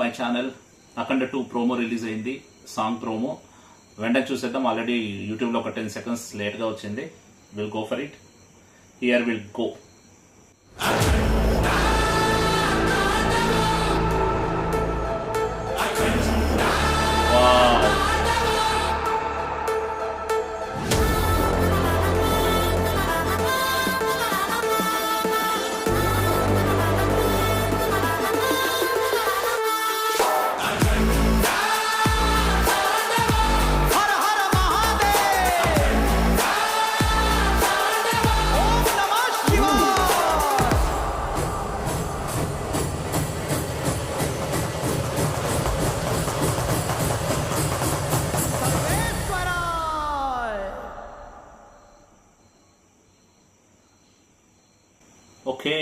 My channel. Akhanda 2 promo release అయింది, song promo. వెంటనే చూసేద్దాం. ఆల్రెడీ యూట్యూబ్లో ఒక 10 seconds లేట్గా వచ్చింది. Will go for it. Here will go. Okay,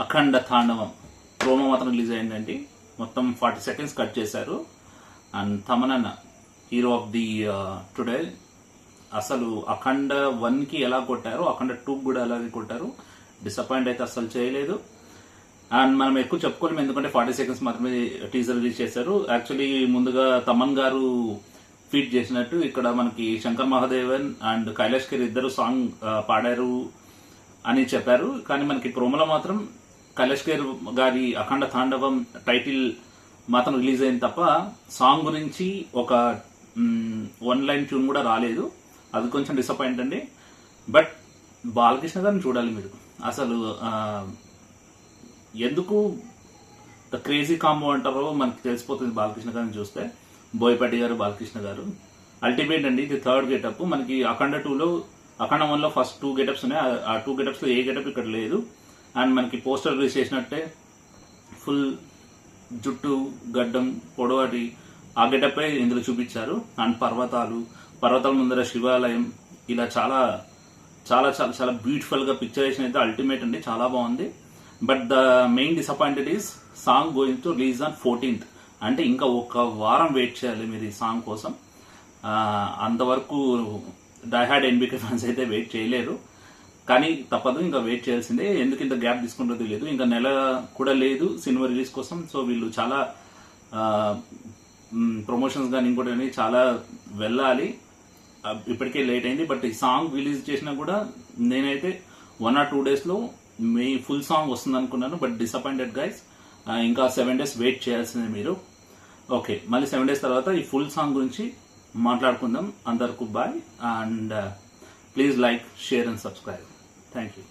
Akhanda Thandavam promo మాత్రం రిలీజ్ అయిందండి. మొత్తం 40 seconds కట్ చేశారు. అండ్ తమనన్న హీరో ఆఫ్ ది టుడే. అసలు అఖండ 1కి ఎలా కొట్టారు, అఖండ 2కి కూడా అలాగే కొట్టారు. డిసప్పాయింట్ అయితే అసలు చేయలేదు. అండ్ మనం ఎక్కువ చెప్పుకోలేము, ఎందుకంటే 40 seconds మాత్రమే టీజర్ రిలీజ్ చేశారు. యాక్చువల్లీ ముందుగా తమన్ గారు ఫీట్ చేసినట్టు ఇక్కడ మనకి శంకర్ మహాదేవన్ అండ్ కైలాష్ ఖేర్ ఇద్దరు సాంగ్ పాడారు అని చెప్పారు. కానీ మనకి ప్రోమోలో మాత్రం కైలాష్ ఖేర్ గారి అఖండ తాండవం టైటిల్ మాత్రం రిలీజ్ అయింది తప్ప సాంగ్ గురించి ఒక 1 line ట్యూన్ కూడా రాలేదు. అది కొంచెం డిసప్పాయింట్ అండి. బట్ బాలకృష్ణ గారిని చూడాలి మీరు. అసలు ఎందుకు ద క్రేజీ కాంబో అంటారో మనకి తెలిసిపోతుంది బాలకృష్ణ గారిని చూస్తే. బోయపాటి గారు, బాలకృష్ణ గారు అల్టిమేట్ అండి. ఇది 3rd గెటప్. మనకి అఖండ 2లో, అఖండ 1లో ఫస్ట్ 2 గెటప్స్ ఉన్నాయి. ఆ 2 గెటప్స్లో ఏ గెటప్ ఇక్కడ లేదు. అండ్ మనకి పోస్టర్ రిలీజ్ చేసినట్టే ఫుల్ జుట్టు, గడ్డం, పొడవాటి ఆ గెటప్పే ఇందులో చూపించారు. అండ్ పర్వతాల ముందర శివాలయం, ఇలా చాలా చాలా చాలా చాలా బ్యూటిఫుల్గా పిక్చరేషన్ అయితే అల్టిమేట్ అండి. చాలా బాగుంది. But the main disappointed is song going to release on 14th. అంటే ఇంకా ఒక వారం వెయిట్ చేయాలి మీరు ఈ సాంగ్ కోసం. అంతవరకు డైహార్డ్ ఎన్బికే ఫ్యాన్స్ అయితే వెయిట్ చేయలేరు. కానీ తప్పదు, ఇంకా వెయిట్ చేయాల్సిందే. ఎందుకు ఇంత గ్యాప్ తీసుకుంటుందో లేదు. ఇంకా నెల కూడా లేదు సినిమా రిలీజ్ కోసం. సో వీళ్ళు చాలా ప్రమోషన్స్ కానీ ఇంకోటి చాలా వెళ్ళాలి. ఇప్పటికే లేట్ అయింది. బట్ ఈ సాంగ్ రిలీజ్ చేసినా కూడా నేనైతే 1 or 2 daysలో ఫుల్ సాంగ్ వస్తుంది అనుకున్నాను. But disappointed guys. ఇంకా 7 days వెయిట్ చేయాల్సిందే మీరు. ఓకే, మళ్ళీ 7 days తర్వాత ఈ ఫుల్ సాంగ్ గురించి మాట్లాడుకుందాం. అందరికీ bye. And please like, share and subscribe. Thank you.